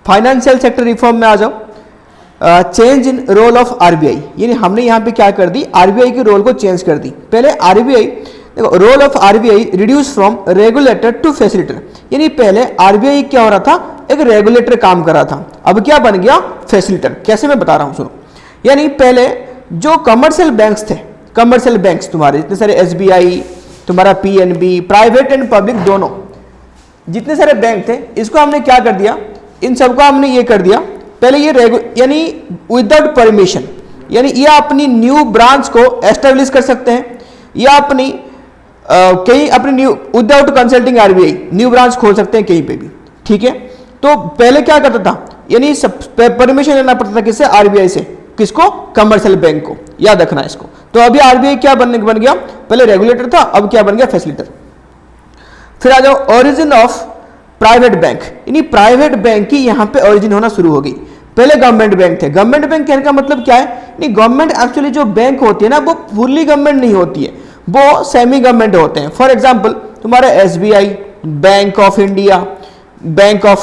Financial sector reform में आ जाओ, change in role of RBI, यानी हमने यहाँ पे क्या कर दी, आरबीआई के रोल को चेंज कर दी। पहले आरबीआई, देखो role of RBI reduce from regulator to facilitator, यानी पहले आरबीआई क्या हो रहा था, एक रेगुलेटर काम कर रहा था, अब क्या बन गया, फैसिलिटेटर। कैसे मैं बता रहा हूँ सुनो, यानी पहले जो कमर्शियल बैंक्स थे, कमर्शियल बैंक्स तुम्हारे जितने सारे एसबीआई, तुम्हारा पीएनबी, प्राइवेट एंड पब्लिक दोनों जितने सारे बैंक थे, इसको हमने क्या कर दिया, इन सबको हमने ये कर दिया, पहले ये यानी विदाउट परमिशन, यानी ये अपनी न्यू ब्रांच को एस्टेब्लिश कर सकते हैं, या अपनी कहीं अपनी new without consulting RBI new branch खोल सकते हैं कहीं पे भी, ठीक है। तो पहले क्या करता था, यानी सब परमिशन लेना पड़ता था किससे, आरबीआई से, किसको, कमर्शियल बैंक को, याद रखना इसको। तो अभी आरबीआई क्या बन गया, पहले रेगुलेटर था, अब क्या बन गया, फैसिलिटेटर। फिर आ जाओ ओरिजिन ऑफ प्राइवेट बैंक, यानी प्राइवेट बैंक की यहां पे ओरिजिन होना शुरू हो गई। पहले गवर्नमेंट बैंक थे, गवर्नमेंट बैंक कहने का मतलब क्या है, नहीं गवर्नमेंट एक्चुअली जो बैंक होती है ना, वो फुल्ली गवर्नमेंट नहीं होती है, वो सेमी गवर्नमेंट होते हैं। फॉर एग्जांपल तुम्हारे SBI, bank of India, bank of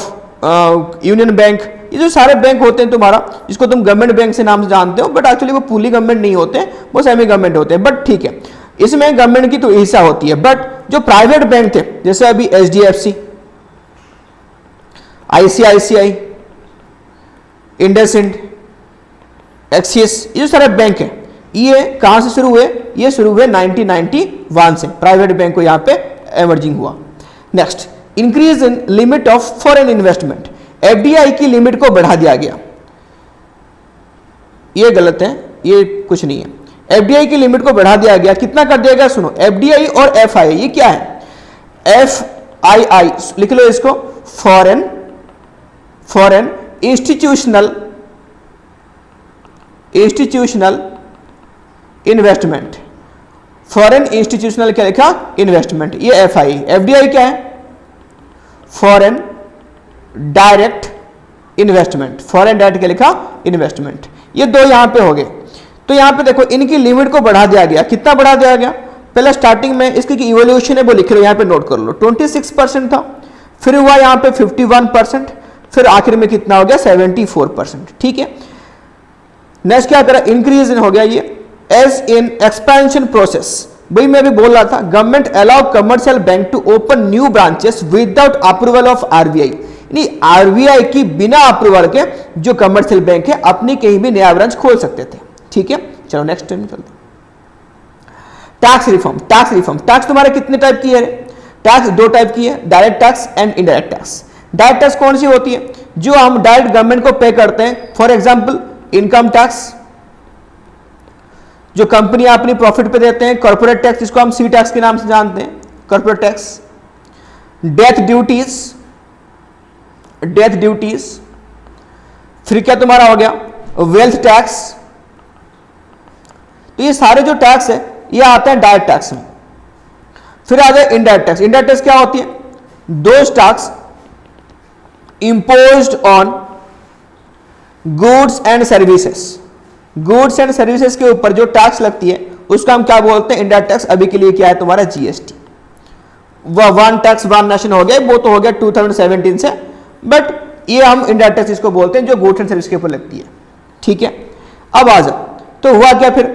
union bank, ये जो सारे बैंक होते हैं तुम्हारा, जिसको तुम गवर्नमेंट बैंक से नाम से जानते हो, बट एक्चुअली वो फुल्ली गवर्नमेंट नहीं होते हैं, वो सेमी गवर्नमेंट होते हैं, बट ठीक है, इसमें गवर्नमेंट की तो हिस्सा होती है। बट जो प्राइवेट बैंक थे, जैसे अभी एचडीएफसी, आईसीआईसीआई, इंडसइंड, एक्सिस, ये जो सारे बैंक हैं, ये कहां से शुरू हुए, ये शुरू हुए 1991 से, प्राइवेट बैंक को यहां पे एमर्जिंग हुआ। Next, increase in limit of foreign investment, FDI की लिमिट को बढ़ा दिया गया, ये गलत है, ये कुछ नहीं है, एफडीआई की लिमिट को बढ़ा दिया गया। कितना कर दिया गया, सुनो, एफडीआई और एफआई, ये क्या है, एफआईआई लिख लो इसको, foreign institutional investment, foreign institutional क्या लिखा, इन्वेस्टमेंट, ये एफआई। एफडीआई क्या है, foreign direct investment, foreign direct क्या लिखा, इन्वेस्टमेंट। ये दो यहां पे हो गए। तो यहां पे देखो इनकी लिमिट को बढ़ा दिया गया, कितना बढ़ा दिया गया, पहले स्टार्टिंग में इसकी इवोल्यूशन है वो लिख लो, यहां पे नोट कर लो, 26% था, फिर हुआ यहां पे 51%, फिर आखिर में कितना हो गया, 74%, ठीक है। नेक्स्ट क्या करा, इंक्रीज इन हो गया ये, एज इन एक्सपेंशन प्रोसेस, वही मैं भी बोल रहा था, government allow commercial bank to open new branches without approval of RBI, यानी आरबीआई की बिना अप्रूवल के जो कमर्शियल बैंक है अपनी कहीं भी नया ब्रांच खोल सकते थे, ठीक है। चलो नेक्स्ट टाइम चलते हैं। टैक्स रिफॉर्म, टैक्स तुम्हारे कितने टाइप की है, टैक्स दो टाइप की है, direct tax and indirect tax. Direct tax कौन सी होती है, जो हम डायरेक्ट गवर्नमेंट को पे करते हैं, फॉर एग्जांपल इनकम टैक्स, जो कंपनी अपनी प्रॉफिट पे देते हैं, कॉर्पोरेट टैक्स जिसको हम सी टैक्स के नाम से जानते हैं, कॉर्पोरेट टैक्स, डेथ ड्यूटीज, फिर क्या तुम्हारा हो गया, वेल्थ टैक्स। तो ये सारे जो टैक्स है ये आते हैं डायरेक्ट टैक्स में। फिर आ जाए इनडायरेक्ट टैक्स। इनडायरेक्ट टैक्स क्या होती है, those tax imposed on goods and services, goods and services के ऊपर जो टैक्स लगती है उसको हम क्या बोलते हैं, इनडायरेक्ट टैक्स। अभी के लिए क्या है तुम्हारा, जीएसटी। वह वन टैक्स वन नेशन हो गया, वो तो हो गया 2017 से, बट ये हम इनडायरेक्ट टैक्स इसको बोलते हैं जो गुड्स एंड सर्विस के ऊपर लगती है, ठीक है। अब आ जाओ, तो हुआ क्या फिर,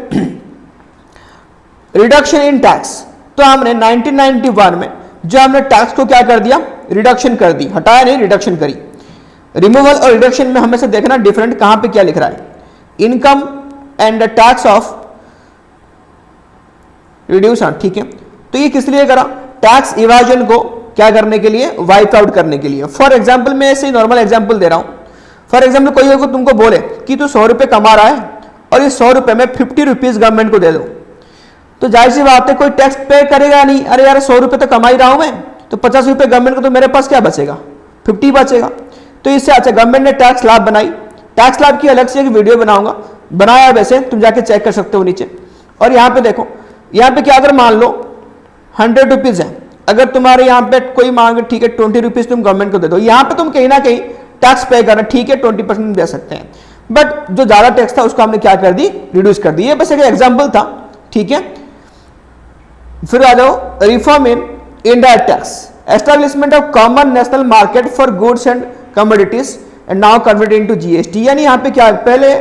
रिडक्शन इन टैक्स। तो हमने 1991 में जो हमने टैक्स को क्या कर दिया, रिडक्शन कर दी, हटाया नहीं, रिडक्शन करी। रिमूवल और रिडक्शन में हमें से देखना डिफरेंट कहां पे क्या लिख रहा है, income and the tax of reduce, ठीक है। तो ये किस लिए करा, टैक्स इवाजन को क्या करने के लिए, वाइप आउट करने के लिए। फॉर एग्जाम्पल मैं ऐसे नॉर्मल एग्जाम्पल दे रहा हूं। फॉर एग्जाम्पल कोई अगर तुमको बोले कि तू 100 रुपए कमा रहा है और ये 100 रुपए में 50 रुपीज गवर्नमेंट को दे दो, तो जाहिर सी बात है कोई टैक्स पे करेगा नहीं। अरे यार 100 रुपए तो कमा ही रहा हूं मैं, तो 50 रुपए गवर्नमेंट को, तो मेरे पास क्या बचेगा, 50 बचेगा। तो इससे अच्छा गवर्नमेंट ने टैक्स लाभ बनाई। टैक्स लाभ की अलग से एक वीडियो बनाऊंगा, बनाया वैसे तुम जाके चेक कर सकते हो नीचे। और यहाँ पे देखो, यहाँ पे क्या, अगर मान लो 100 रुपीज है, अगर तुम्हारे यहाँ पे कोई मांगे, ठीक है 20 रुपीज तुम गवर्नमेंट को दे दो, यहाँ पे तुम कहीं ना कहीं टैक्स पे करना, ठीक है 20% दे सकते हैं, बट जो ज्यादा टैक्स था उसको हमने क्या कर दी, रिड्यूस कर दी। ये बस एक एग्जाम्पल था, ठीक है। फिर आ जाओ, reform in indirect tax, establishment of common national market for goods and commodities and now convert into GST. यानी यहाँ पे क्या है, पहले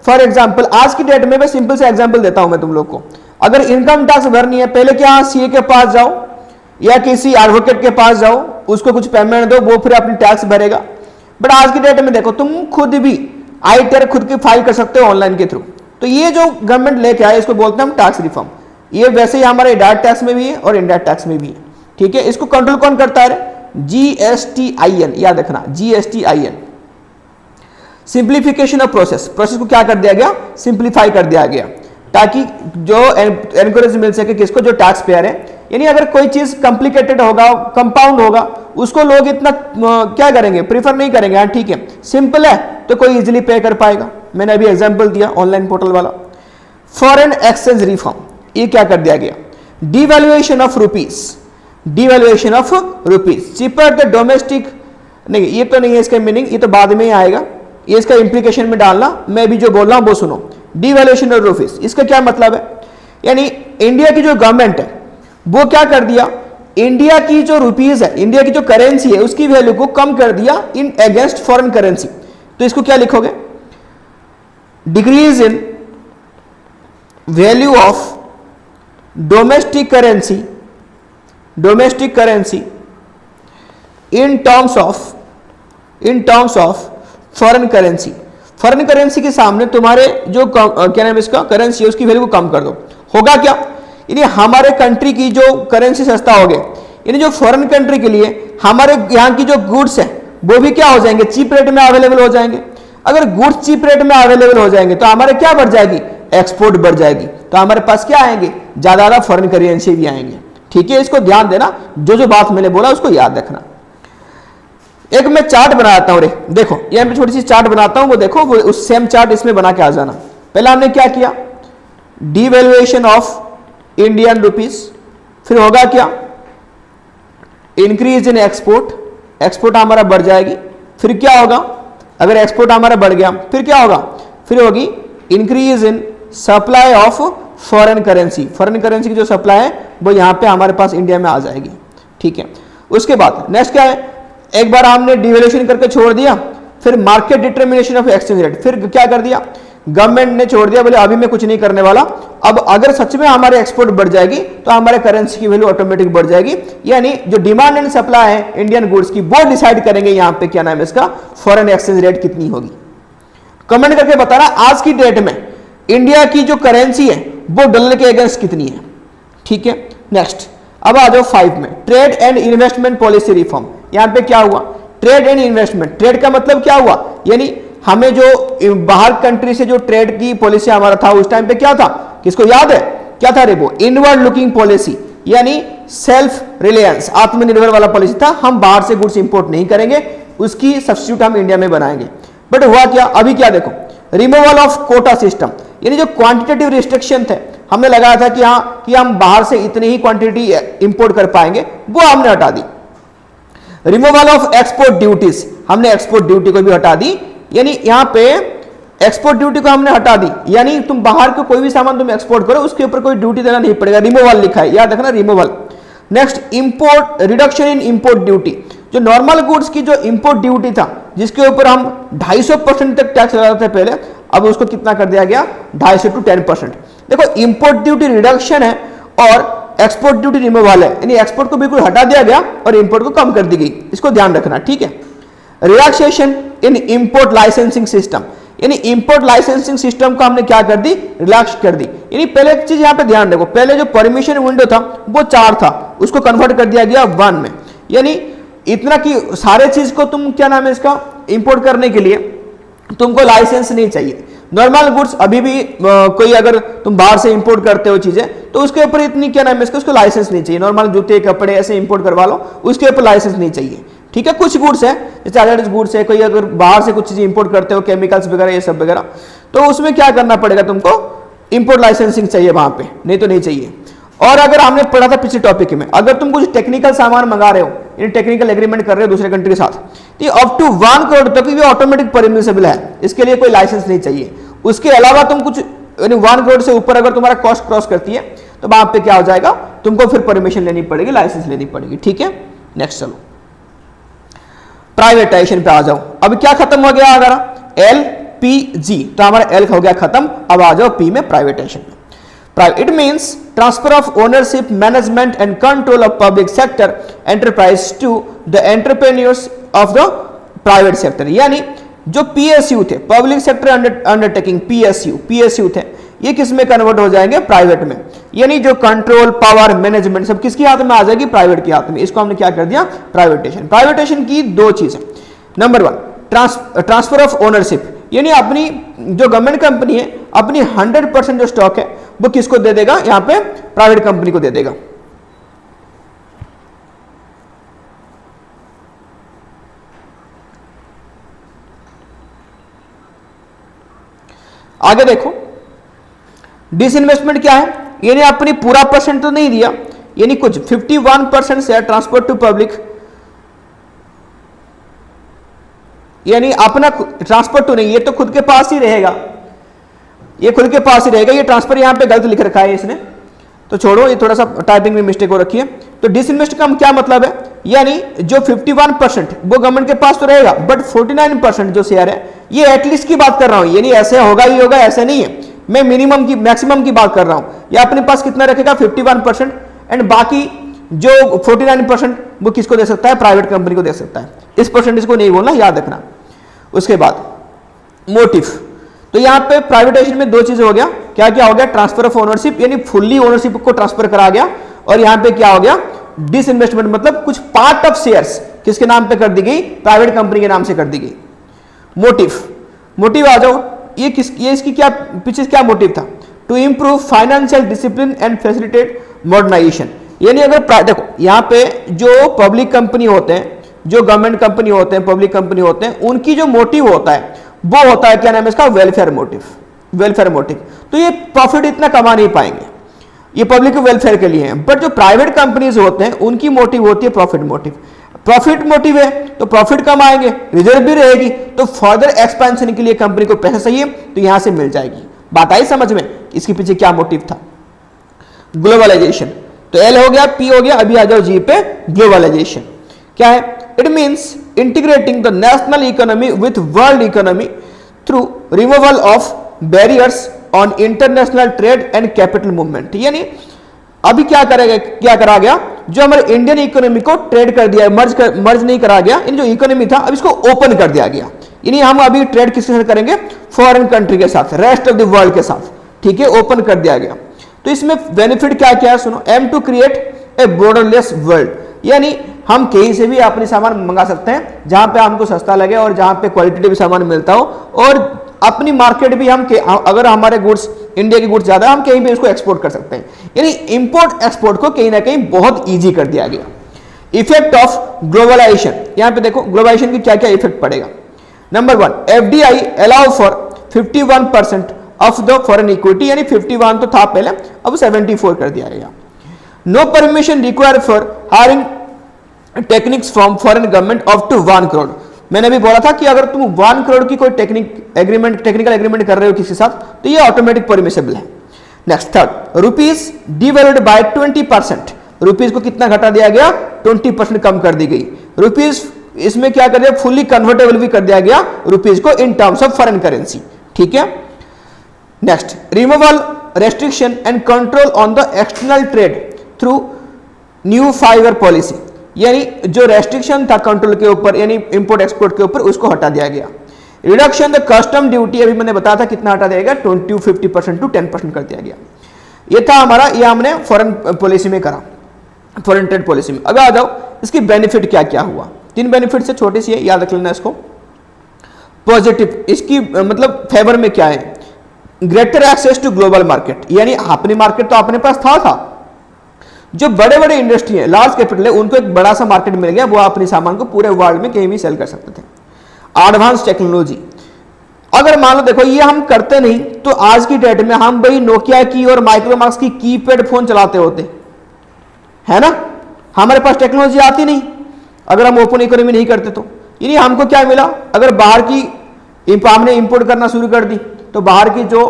फॉर एग्जांपल आज की डेट में मैं सिंपल से एग्जांपल देता हूं मैं तुम लोग को, अगर इनकम टैक्स भरनी है पहले क्या सीए के पास जाओ या किसी एडवोकेट के पास जाओ, उसको कुछ पेमेंट दो, वो फिर अपनी टैक्स भरेगा। बट आज की डेट में देखो तुम खुद भी आईटीआर खुद की फाइल कर सकते हो ऑनलाइन के थ्रू। तो ये जो गवर्नमेंट लेके आए इसको बोलते हैं हम टैक्स रिफॉर्म। ये वैसे ही हमारे डायरेक्ट टैक्स में भी है और इनडायरेक्ट टैक्स में भी है, ठीक है। इसको कंट्रोल कौन करता है, जीएसटीआईएन, याद रखना GSTIN. Simplification of process, process को क्या कर दिया गया, सिंप्लीफाई कर दिया गया, ताकि जो एनकरेज मिल सके किसको, जो टैक्स पेयर है। यानी अगर कोई चीज कॉम्प्लिकेटेड होगा, कंपाउंड होगा, उसको लोग इतना क्या करेंगे, प्रीफर नहीं करेंगे। हाँ ठीक है, सिंपल है तो कोई इजीली पे कर पाएगा। मैंने अभी एग्जांपल दिया ऑनलाइन पोर्टल वाला। फॉरेन एक्सचेंज रिफॉर्म, ये क्या कर दिया गया, devaluation of rupees, devaluation of rupees, cheaper the domestic, नहीं ये तो नहीं है इसका मीनिंग, ये तो बाद में ही आएगा, ये इसका इंप्लीकेशन में डालना, मैं भी जो बोल रहा हूं वो सुनो। डिवैल्यूएशन ऑफ रुपीज, इसका क्या मतलब है, यानी इंडिया की जो गवर्नमेंट है वो क्या कर दिया, इंडिया की जो रुपीज है, इंडिया की जो करेंसी है, उसकी वैल्यू को कम कर दिया इन अगेंस्ट फॉरेन करेंसी। तो इसको क्या लिखोगे, decrease in value of domestic currency, domestic currency in terms of foreign currency. Foreign currency के सामने तुम्हारे जो क्या नाम है इसका करेंसी है उसकी वैल्यू को कम कर दो। होगा क्या, यानी हमारे कंट्री की जो करेंसी सस्ता हो गया, यानी जो फॉरेन कंट्री के लिए हमारे यहाँ की जो गुड्स है वो भी क्या हो जाएंगे, चीप रेट में अवेलेबल हो जाएंगे। अगर गुड्स चीप रेट में अवेलेबल हो जाएंगे तो हमारे क्या बढ़ जाएगी, एक्सपोर्ट बढ़ जाएगी, तो हमारे पास क्या आएंगे, ज्यादा फॉरेन करेंसी भी आएंगे। ठीक है, इसको ध्यान देना, जो बात मैंने बोला उसको याद रखना। एक मैं चार्ट बनाता हूं, देखो यहाँ पे छोटी सी चार्ट बनाता हूं, वो देखो वो उस सेम चार्ट इसमें बना के आ जाना। पहले हमने क्या किया, डिवैल्यूएशन ऑफ इंडियन रुपीस, फिर होगा क्या, इंक्रीज इन एक्सपोर्ट, एक्सपोर्ट हमारा बढ़ जाएगी। फिर क्या होगा, अगर एक्सपोर्ट हमारा बढ़ गया फिर क्या होगा, फिर होगी increase in supply of foreign currency, foreign currency की जो सप्लाई है वो यहाँ पे हमारे पास इंडिया में आ जाएगी। ठीक है, उसके बाद नेक्स्ट क्या है, एक बार हमने डिवैल्यूएशन करके छोड़ दिया, फिर market determination of exchange rate, फिर क्या कर दिया, गवर्नमेंट ने छोड़ दिया, बोले अभी मैं कुछ नहीं करने वाला। अब अगर सच में हमारे एक्सपोर्ट बढ़ जाएगी तो हमारे करेंसी की वैल्यू ऑटोमेटिक बढ़ जाएगी। यानी जो डिमांड एंड सप्लाई है इंडियन गुड्स की वो डिसाइड करेंगे यहाँ पे क्या नाम है इसका, फॉरेन एक्सचेंज रेट कितनी होगी। कमेंट करके बताना आज की डेट में इंडिया की जो करेंसी है वो डॉलर के अगेंस्ट कितनी है। ठीक है, नेक्स्ट अब आ जाओ 5 में, trade and investment policy reform. यहाँ पे क्या हुआ, ट्रेड एंड इन्वेस्टमेंट, ट्रेड का मतलब क्या हुआ, यानी हमें जो बाहर कंट्री से जो ट्रेड की पॉलिसी हमारा था उस टाइम पे क्या था, किसको याद है, क्या था रे वो, इनवर्ड लुकिंग पॉलिसी, यानी सेल्फ रिलायंस, आत्मनिर्भर वाला पॉलिसी था। हम बाहर से गुड्स इंपोर्ट नहीं करेंगे, उसकी सब्स्टिट्यूट हम इंडिया में बनाएंगे। बट हुआ क्या, अभी क्या देखो, रिमूवल ऑफ कोटा सिस्टम, यानी जो क्वांटिटेटिव रिस्ट्रिक्शन थे, हमने लगाया था कि हाँ कि हम बाहर से इतनी ही क्वांटिटी इंपोर्ट कर पाएंगे, वो हमने हटा दी। रिमूवल ऑफ एक्सपोर्ट ड्यूटीज, हमने एक्सपोर्ट ड्यूटी को भी हटा दी, यानी यहां पे एक्सपोर्ट ड्यूटी को हमने हटा दी, यानी तुम बाहर के कोई भी सामान तुम एक्सपोर्ट करो उसके ऊपर कोई ड्यूटी देना नहीं पड़ेगा, रिमूवल लिखा है, याद रखना removal. Next import, reduction in import duty, जो नॉर्मल गुड्स की जो इंपोर्ट ड्यूटी था जिसके ऊपर हम 250% तक टैक्स लगाते थे पहले, अब उसको कितना कर दिया गया, 250 to 10%। देखो इंपोर्ट ड्यूटी रिडक्शन है और एक्सपोर्ट ड्यूटी रिमूवल है, यानी एक्सपोर्ट को बिल्कुल हटा दिया गया और इंपोर्ट को कम कर दी गई, इसको ध्यान रखना। ठीक है, रिलैक्सेशन इन इंपोर्ट लाइसेंसिंग सिस्टम, यानी इंपोर्ट लाइसेंसिंग सिस्टम को हमने क्या कर दी, रिलैक्स कर दी। यानी पहले एक चीज यहां पे ध्यान रखो, पहले जो परमिशन विंडो था वो 4 था, उसको कन्वर्ट कर दिया गया 1 में, यानी इतना कि सारे चीज को तुम क्या नाम है इसका इंपोर्ट करने के लिए तुमको लाइसेंस नहीं चाहिए। नॉर्मल गुड्स अभी भी कोई अगर तुम बाहर से इंपोर्ट करते हो चीजें तो उसके ऊपर इतनी क्या नाम है इसका, उसको लाइसेंस नहीं चाहिए। नॉर्मल जूते कपड़े ऐसे इंपोर्ट करवा लो, उसके ऊपर लाइसेंस नहीं चाहिए। ठीक है, कुछ गुड्स है जैसे अदर गुड्स है, कोई अगर बाहर से कुछ चीजें इंपोर्ट करते हो, केमिकल्स वगैरह ये सब वगैरह, तो उसमें क्या करना पड़ेगा तुमको, इंपोर्ट लाइसेंसिंग चाहिए वहां पे, नहीं तो नहीं चाहिए। और अगर हमने पढ़ा था पिछले टॉपिक में, अगर तुम कुछ टेक्निकल सामान मंगा रहे हो, यानी टेक्निकल एग्रीमेंट कर रहे हो दूसरे कंट्री के साथ, तो अप टू 1 करोड़ तक भी ऑटोमेटिक परमिसिबल है, इसके लिए कोई लाइसेंस नहीं चाहिए। उसके अलावा तुम कुछ यानी 1 करोड़ से ऊपर अगर तुम्हारा कॉस्ट क्रॉस करती है तो वहां पे क्या हो जाएगा, तुमको फिर परमिशन लेनी पड़ेगी, लाइसेंस लेनी पड़ेगी। ठीक है, नेक्स्ट चलो, प्राइवेटाइजेशन पे आ जाओ। अब क्या खत्म हो गया हमारा LPG, तो हमारा L हो गया खत्म, अब आ जाओ P में प्राइवेटाइजेशन में। It means transfer of ownership, management and control of public sector enterprise to the entrepreneurs of the private sector। यानी जो PSU थे, पब्लिक सेक्टर अंडरटेकिंग, PSU थे, ये किस में कन्वर्ट हो जाएंगे? प्राइवेट में। यानी जो कंट्रोल, पावर, मैनेजमेंट सब किसके हाथ में आ जाएगी? प्राइवेट के हाथ में। इसको हमने क्या कर दिया? प्राइवेटेशन। प्राइवेटेशन की दो चीजें, number one transfer of ownership, यानी अपनी जो गवर्नमेंट कंपनी है अपनी 100% जो स्टॉक है वो किसको दे देगा? यहां पे प्राइवेट कंपनी को दे देगा। आगे देखो, डिसइन्वेस्टमेंट क्या है? यानी अपनी पूरा परसेंट तो नहीं दिया, यानी कुछ 51% शेयर ट्रांसफर टू पब्लिक, यानी अपना ट्रांसफर तो नहीं, ये तो खुद के पास ही रहेगा, ये खुद के पास ही रहेगा। ये ट्रांसफर यहां पे गलत लिख रखा है इसने, तो छोड़ो, ये थोड़ा सा टाइपिंग में मिस्टेक हो रखी है। तो डिसइन्वेस्ट का क्या मतलब है? यानी जो 51% वो गवर्नमेंट के पास तो रहेगा, बट 49% जो शेयर है ये एटलीस्ट की बात कर रहा हूं, यानी ऐसे होगा ही होगा ऐसा नहीं है, मैं मिनिमम की मैक्सिमम की बात कर रहा हूं। ये अपने पास कितना रखेगा? 51%, एंड बाकी जो 49% वो किसको दे सकता है? प्राइवेट कंपनी को दे सकता है। इस परसेंटेज को नहीं बोलना, याद रखना। उसके बाद मोटिव, तो यहां पे प्राइवेटाइजेशन में दो चीजें हो गया, क्या क्या हो गया? ट्रांसफर ऑफ ओनरशिप, यानी फुल्ली ओनरशिप को ट्रांसफर करा गया, और यहां पे क्या हो गया? डिसइन्वेस्टमेंट, मतलब कुछ पार्ट ऑफ शेयर्स किसके नाम पे कर दी गई? प्राइवेट कंपनी के नाम से कर दी गई। मोटिव आ जाओ, ये इसकी क्या पीछे क्या मोटिव था? To improve financial discipline and facilitate modernisation. यानी अगर देखो यहां पे जो पब्लिक कंपनी होते हैं, जो गवर्नमेंट कंपनी होते हैं, पब्लिक कंपनी होते हैं, उनकी जो मोटिव होता है वो होता है, क्या नाम है इसका? Welfare motive. तो ये प्रॉफिट इतना कमा नहीं पाएंगे, ये पब्लिक के वेलफेयर के लिए है। बट जो प्राइवेट कंपनीज होते हैं उनकी मोटिव होती है प्रॉफिट मोटिव है, तो प्रॉफिट कमाएंगे, रिजर्व भी रहेगी, तो फर्दर एक्सपेंशन के लिए कंपनी को पैसा चाहिए तो यहां से मिल जाएगी। बात आई समझ में? इसके पीछे क्या मोटिव था? ग्लोबलाइजेशन, तो एल हो गया, पी हो गया, अभी आ जाओ जी पे। ग्लोबलाइजेशन क्या है? It means integrating the national economy with world economy through removal of barriers on international trade and capital movement. यानी अभी क्या करा गया? जो हमारे इंडियन इकोनॉमी को ट्रेड कर दिया, मर्ज नहीं करा गया, इन जो इकोनॉमी था अब इसको ओपन कर दिया गया। यानी हम अभी ट्रेड किसके साथ करेंगे? फॉरेन कंट्री के साथ, रेस्ट ऑफ द वर्ल्ड के साथ, ठीक है, ओपन कर दिया गया। तो इसमें बेनिफिट क्या क्या है सुनो। Aim to create a borderless world, यानी हम कहीं से भी अपने सामान मंगा सकते हैं जहां पे हमको सस्ता लगे और जहां पे क्वालिटेटिव सामान मिलता हो, और अपनी मार्केट भी हम अगर हमारे गुड्स इंडिया के गुड्स ज्यादा हम कहीं भी उसको एक्सपोर्ट कर सकते हैं। यानी इंपोर्ट एक्सपोर्ट को कहीं ना कहीं बहुत इजी कर दिया गया। इफेक्ट ऑफ ग्लोबलाइजेशन, यहां पे देखो ग्लोबलाइजेशन की क्या क्या इफेक्ट पड़ेगा। Number one, FDI allow for 51% of the foreign equity, यानी 51 तो था पहले, अब 74 कर दिया गया। No permission required for hiring techniques from foreign government up to 1 crore. मैंने भी बोला था कि अगर तुम 1 करोड़ की कोई टेक्निकल एग्रीमेंट कर रहे हो किसी साथ तो ये ऑटोमेटिक परमिसेबल है। Next third, rupees devalued by 20%, rupees को कितना घटा दिया गया? 20% कम कर दी गई। रुपीज इसमें क्या कर दिया? फुल्ली कन्वर्टेबल भी कर दिया गया रुपीज को in terms of foreign currency, ठीक है। Next, removal restriction and control on the external trade through new 5 year policy, यानी जो रेस्ट्रिक्शन था कंट्रोल के ऊपर, यानी इंपोर्ट एक्सपोर्ट के ऊपर, उसको हटा दिया गया। रिडक्शन द कस्टम ड्यूटी, अभी मैंने बताया था कितना हटा दिया गया? 50% टू 10% कर दिया गया। ये था हमारा, ये हमने फॉरेन पॉलिसी में करा, फॉरेन ट्रेड पॉलिसी में। अब आ जाओ इसकी बेनिफिट क्या क्या हुआ। 3 बेनिफिट से छोटी सी है, याद रख लेना इसको। पॉजिटिव, इसकी मतलब फेवर में क्या है? Greater access to global market, यानी अपनी मार्केट तो अपने पास था, जो बड़े बड़े इंडस्ट्री है, लार्ज कैपिटल है, उनको एक बड़ा सा मार्केट मिल गया, वो अपने सामान को पूरे वर्ल्ड में कहीं भी सेल कर सकते थे। एडवांस टेक्नोलॉजी, अगर मान लो देखो ये हम करते नहीं तो आज की डेट में हम भाई नोकिया की और माइक्रोमैक्स की कीपैड फोन चलाते होते, है ना। हमारे पास टेक्नोलॉजी आती नहीं अगर हम ओपन इकोनॉमी नहीं करते तो। यानी हमको क्या मिला? अगर बाहर की हमने इंपोर्ट करना शुरू कर दी तो बाहर की जो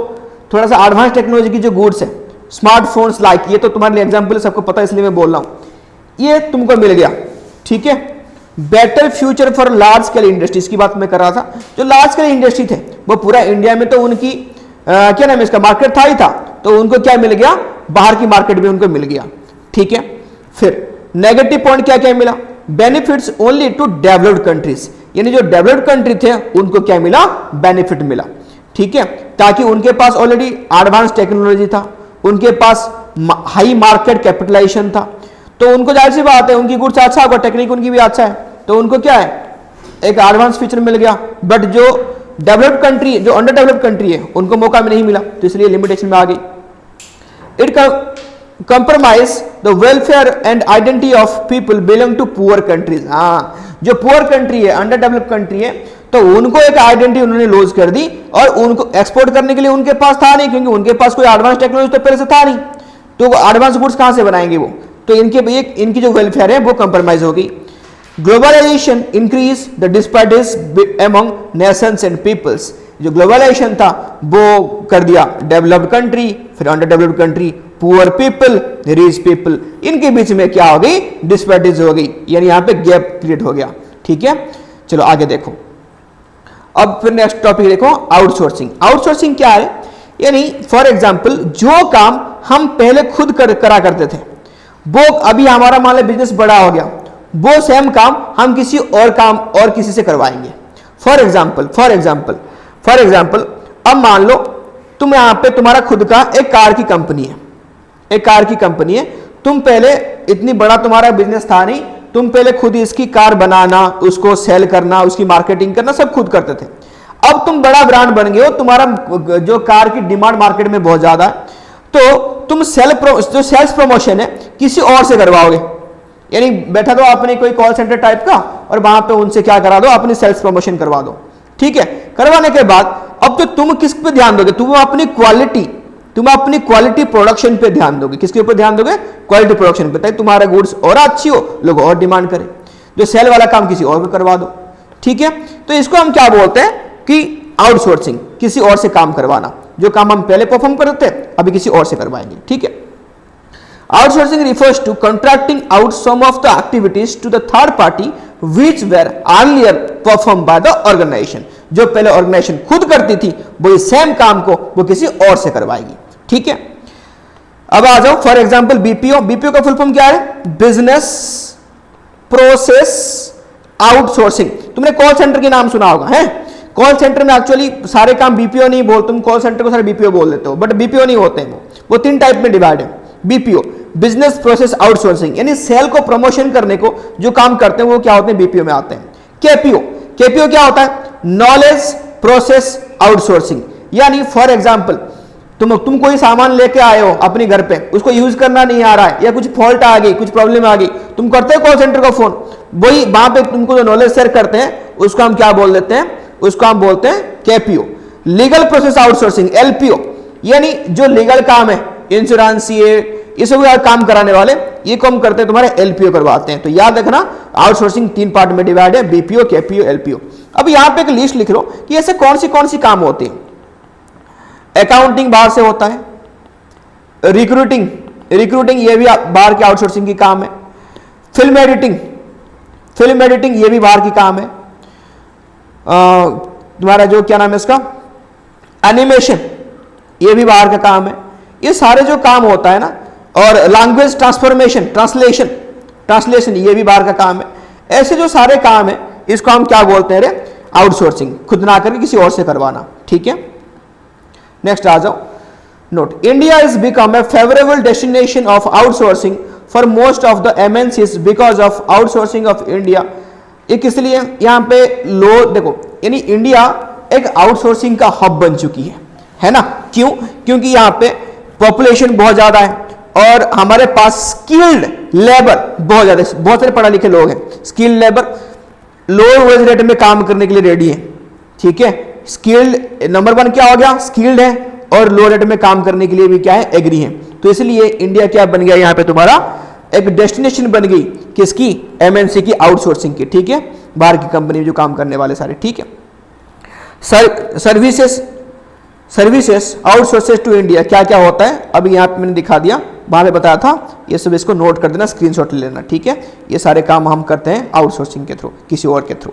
थोड़ा सा एडवांस टेक्नोलॉजी की जो गुड्स है, स्मार्टफोन्स लाइक, ये तो तुम्हारे लिए एग्जांपल सबको पता है इसलिए मैं बोल रहा हूं, ये तुमको मिल गया, ठीक है। Better future for large scale industries की बात मैं कर रहा था। जो लार्ज स्केल इंडस्ट्री थे वो पूरा इंडिया में तो उनकी क्या नाम है इसका मार्केट था ही था, तो उनको क्या मिल गया, बाहर की मार्केट भी उनको मिल गया। ठीक है, फिर नेगेटिव पॉइंट क्या क्या मिला, benefits only to developed countries, यानी जो डेवलप्ड कंट्री थे उनको क्या मिला, बेनिफिट मिला। ठीक है, ताकि उनके पास ऑलरेडी एडवांस टेक्नोलॉजी था, उनके पास हाई मार्केट कैपिटलाइजेशन था, तो उनको जाहिर सी बात है उनकी गुड्स अच्छा होगा, टेक्निक उनकी भी अच्छा है, तो उनको क्या है एक एडवांस फीचर मिल गया। बट जो डेवलप्ड कंट्री, जो अंडर डेवलप्ड कंट्री है उनको मौका में नहीं मिला, तो इसलिए लिमिटेशन में आ गई। It compromise the welfare and identity of people belong to poor countries. हाँ, जो पुअर कंट्री है, अंडर डेवलप्ड कंट्री है, तो उनको एक आइडेंटिटी उन्होंने लॉस कर दी, और उनको एक्सपोर्ट करने के लिए उनके पास था नहीं, क्योंकि उनके पास कोई एडवांस टेक्नोलॉजी तो पहले से था नहीं, तो एडवांस गुड्स कहां से बनाएंगे वो, तो इनकी जो वेलफेयर है वो कंप्रोमाइज हो गई। Globalisation increase the disparities among nations and peoples, जो ग्लोबलाइजेशन था वो कर दिया डेवलप्ड कंट्री, फिर under developed country, poor people, rich people, इनके बीच में क्या हो गई, डिस्पैरिटीज हो गई, यानी यहां पे गैप क्रिएट हो गया। ठीक है, चलो आगे देखो। अब फिर नेक्स्ट टॉपिक देखो, आउटसोर्सिंग। आउटसोर्सिंग क्या है, यानी फॉर एग्जांपल जो काम हम पहले खुद करा करते थे, वो अभी हमारा मान लो बिजनेस बड़ा हो गया, वो सेम काम हम किसी और किसी से करवाएंगे। फॉर एग्जांपल अब मान लो तुम यहां पे तुम्हारा खुद का एक कार की कंपनी है, तुम पहले इतनी बड़ा तुम्हारा बिजनेस था नहीं, तुम पहले खुद इसकी कार बनाना, उसको सेल करना, उसकी मार्केटिंग करना सब खुद करते थे। अब तुम बड़ा ब्रांड बन गए हो, तुम्हारा जो कार की डिमांड मार्केट में बहुत ज्यादा है, तो तुम जो सेल्स प्रमोशन है किसी और से करवाओगे, यानी बैठा दो आपने कोई कॉल सेंटर टाइप का और वहां पे उनसे क्या करा दो, अपनी सेल्स प्रमोशन करवा दो। ठीक है, करवाने के बाद अब तो तुम किस पे ध्यान दोगे, तुम अपनी क्वालिटी प्रोडक्शन पे ध्यान दोगे। किसके ऊपर ध्यान दोगे, क्वालिटी प्रोडक्शन पे, ताकि तुम्हारा गुड्स और अच्छी हो, लोग और डिमांड करें। जो सेल वाला काम किसी और को करवा दो। ठीक है, तो इसको हम क्या बोलते हैं कि आउटसोर्सिंग, किसी और से काम करवाना। जो काम हम पहले परफॉर्म करते थे अभी किसी और से करवाएंगे। ठीक है, outsourcing refers to contracting out some of the activities to the third party which were earlier perform by the organisation. जो पहले ऑर्गेनाइजेशन खुद करती थी वो सेम काम को वो किसी और से करवाएगी। ठीक है, अब आ जाओ फॉर एग्जांपल बीपीओ का फुल फॉर्म क्या है, बिजनेस प्रोसेस आउटसोर्सिंग। तुमने कॉल सेंटर के नाम सुना होगा, है कॉल सेंटर में एक्चुअली सारे काम बीपीओ नहीं बोलते, तुम कॉल सेंटर को सारे बीपीओ बोल देते हो, बट बीपीओ नहीं होते हैं वो 3 टाइप में डिवाइड है। बीपीओ बिजनेस प्रोसेस आउटसोर्सिंग, यानी सेल को प्रमोशन करने को जो काम करते हैं वो क्या होते हैं, बीपीओ में आते हैं। केपीओ क्या होता है, नॉलेज प्रोसेस आउटसोर्सिंग, यानी फॉर एग्जांपल तुम कोई सामान लेके आए हो अपने घर पे, उसको यूज करना नहीं आ रहा है या कुछ फॉल्ट आ गई, कुछ प्रॉब्लम आ गई, तुम करते हो कॉल सेंटर को फोन, वही वहां पे तुमको जो नॉलेज शेयर करते हैं उसको हम क्या बोल देते हैं, उसको हम बोलते हैं KPO. Legal process outsourcing LPO, यानी जो लीगल काम है, इंश्योरेंस ये सब काम कराने वाले ये काम करते हैं तुम्हारे एलपीओ करवाते हैं। तो याद रखना आउटसोर्सिंग 3 पार्ट में डिवाइड है, बीपीओ, केपीओ, एलपीओ। अब यहां पे एक लिस्ट लिख लो कि ऐसे कौन सी काम होते हैं। अकाउंटिंग बाहर से होता है, रिक्रूटिंग ये भी बाहर की आउटसोर्सिंग की काम है, फिल्म एडिटिंग ये भी बाहर की काम है, तुम्हारा जो क्या नाम है इसका एनिमेशन ये भी बाहर का काम है। ये सारे जो काम होता है ना, और लैंग्वेज ट्रांसलेशन ये भी बाहर का काम है। ऐसे जो सारे काम है इसको हम क्या बोलते हैं रे, आउटसोर्सिंग, खुद ना करके किसी और से करवाना। ठीक है, नेक्स्ट आ जाओ। Note, India is become a favourable destination of outsourcing for most of the MNCs because of outsourcing of India. ये किस लिए, यहां पे लो देखो, यानी इंडिया एक आउटसोर्सिंग का हब बन चुकी है ना। क्यों, क्योंकि यहां पे पॉपुलेशन बहुत ज्यादा है और हमारे पास स्किल्ड लेबर बहुत ज्यादा, बहुत सारे पढ़े लिखे लोग हैं, skilled labour lower wage rate में काम करने के लिए रेडी है। ठीक है, स्किल्ड नंबर 1 क्या हो गया, स्किल्ड है, और लो रेट में काम करने के लिए भी क्या है, एग्री है। तो इसलिए इंडिया क्या बन गया, यहां पे तुम्हारा एक डेस्टिनेशन बन गई किसकी, एमएनसी की, आउटसोर्सिंग की। ठीक है, बाहर की कंपनी में जो काम करने वाले सारे। ठीक है, सर्विसेस आउटसोर्सेस टू इंडिया क्या क्या होता है, अभी यहां पे मैंने दिखा दिया। वहां पे बताया था, ये सब इसको नोट कर देना, स्क्रीनशॉट ले लेना, ठीक है। ये सारे काम हम करते हैं आउटसोर्सिंग के थ्रू, किसी और के थ्रू।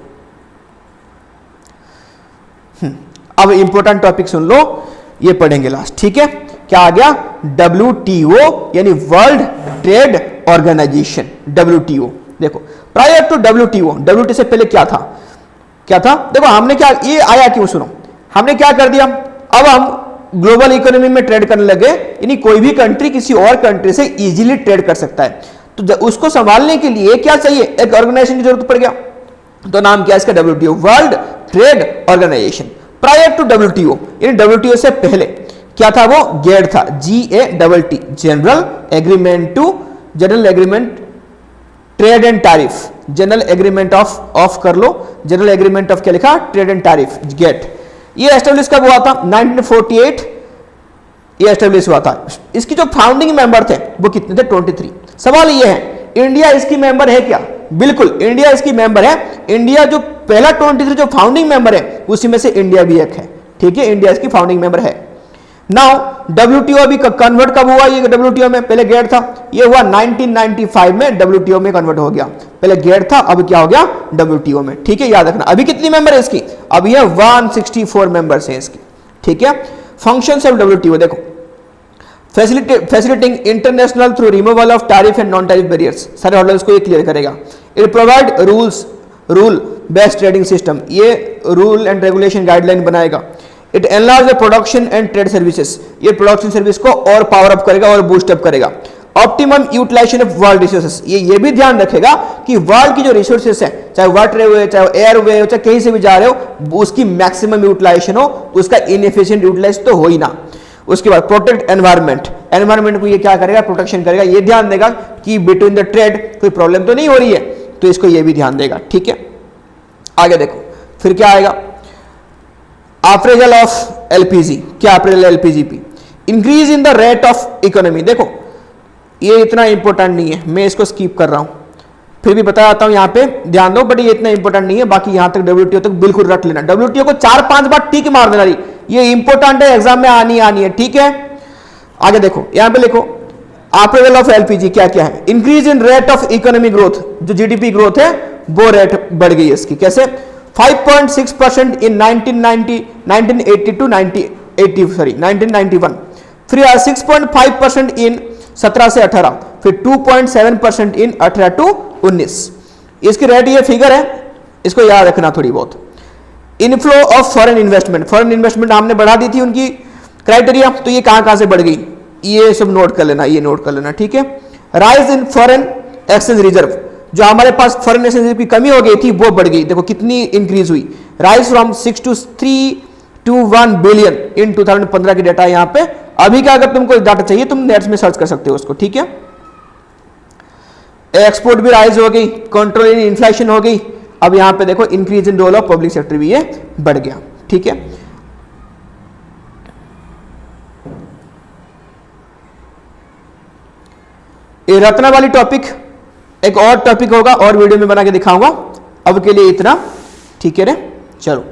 अब इंपॉर्टेंट टॉपिक सुन लो, ये पढ़ेंगे लास्ट, ठीक है। क्या आ गया? WTO यानी वर्ल्ड ट्रेड ऑर्गेनाइजेशन, WTO। देखो प्रायर टू WTO से पहले क्या था? क्या था? देखो हमने क्या, ये आया क्यों, सुनो, हमने क्या कर दिया, अब हम ग्लोबल इकोनॉमी में ट्रेड करने लगे, यानी कोई भी कंट्री किसी और कंट्री से इजीली ट्रेड कर सकता है। तो उसको संभालने के लिए क्या चाहिए? एक ऑर्गेनाइजेशन की जरूरत पड़ गया। तो नाम क्या है इसका? WTO, world trade organisation. Prior to WTO यानी WTO से पहले क्या था? वो गेड था, GATT, general agreement trade and tariff, general agreement of कर लो, जनरल एग्रीमेंट ऑफ क्या लिखा? Trade and tariff, GATT. ये एस्टेब्लिश कब हुआ था? 1948 ये एस्टेब्लिश हुआ था। इसकी जो फाउंडिंग मेंबर थे वो कितने थे? 23। सवाल ये है, इंडिया इसकी मेंबर है क्या? बिल्कुल, इंडिया इसकी मेंबर है। इंडिया जो पहला 23 जो फाउंडिंग मेंबर है उसी में से इंडिया भी एक है, ठीक है। इंडिया इसकी फाउंडिंग मेंबर है। नाउ WTO अभी कन्वर्ट कब हुआ? ये WTO में पहले गेट था, ये हुआ 1995 में WTO में कन्वर्ट हो गया। पहले गेट था, अब क्या हो गया? WTO में, ठीक है। याद रखना, अभी कितनी मेंबर है इसकी? अभी है 164 मेंबर्स हैं इसकी, ठीक है। फंक्शंस ऑफ WTO देखो, facilitating international through removal of tariff and non tariff barriers, सारे ऑर्डर्स को ये क्लियर करेगा। It provide rule based trading system, ये रूल एंड रेगुलेशन गाइडलाइन बनाएगा। It enlarge the production and trade services, ये production service को और power up करेगा और बूस्ट अप करेगा। Optimum utilisation of world resources, ये भी ध्यान रखेगा कि वर्ल्ड की जो रिसोर्सेज है, चाहे वाटर वे, चाहे एयर वे हो, चाहे कहीं से भी जा रहे हो, उसकी मैक्सिमम यूटिलाइजेशन हो, उसका इनएफिशिएंट यूटिलाइज तो हो ही ना। उसके बाद प्रोटेक्ट एनवायरमेंट को ये क्या करेगा? प्रोटेक्शन करेगा। ये ध्यान देगा कि बिटवीन द ट्रेड कोई प्रॉब्लम तो नहीं हो रही है, तो इसको ये भी ध्यान देगा, ठीक है। आगे देखो फिर क्या आएगा? अप्रेजल ऑफ LPG, क्या अप्रेजल LPG पे? Increase in the rate of economy. देखो ये इतना इंपॉर्टेंट नहीं है, मैं इसको स्किप कर रहा हूं, फिर भी बताता हूं, यहां पे ध्यान दो, बट ये इतना इंपॉर्टेंट नहीं है। बाकी यहां तक WTO तक बिल्कुल रख लेना, WTO को 4-5 बार टिक मार देना, ये इंपॉर्टेंट है, एग्जाम में आनी है, ठीक है। आगे देखो, यहां पे लिखो अप्रेजल ऑफ LPG क्या क्या है? Increase in rate of economy growth, जो GDP ग्रोथ है वो रेट बढ़ गई है इसकी। कैसे? 5.6% इन 1991, फिर 6.5% इन 17 से 18, फिर 2.7% इन 18 to 19। इसकी रेट ये फिगर है, इसको याद रखना थोड़ी बहुत। इनफ्लो ऑफ फॉरेन इन्वेस्टमेंट हमने बढ़ा दी थी उनकी क्राइटेरिया, तो ये कहां से बढ़ गई? ये सब नोट कर लेना, ये नोट कर लेना, ठीक है। Rise in foreign exchange reserve, जो हमारे पास फॉरेन एक्सचेंज रिजर्व की कमी हो गई थी वो बढ़ गई। देखो कितनी इंक्रीज हुई, rise from 6 to 321 billion in 2015 की डेटा यहाँ पे। अभी का अगर तुमको डाटा चाहिए तुम नेट में सर्च कर सकते हो उसको, ठीक है। एक्सपोर्ट भी राइज हो गई, कंट्रोल इन इन्फ्लेशन हो गई। अब यहां पे देखो increase in role of public sector भी ये बढ़ गया, ठीक है। ये रत्ना वाली टॉपिक एक और टॉपिक होगा और वीडियो में बना के दिखाऊंगा, अब के लिए इतना, ठीक है रे, चलो।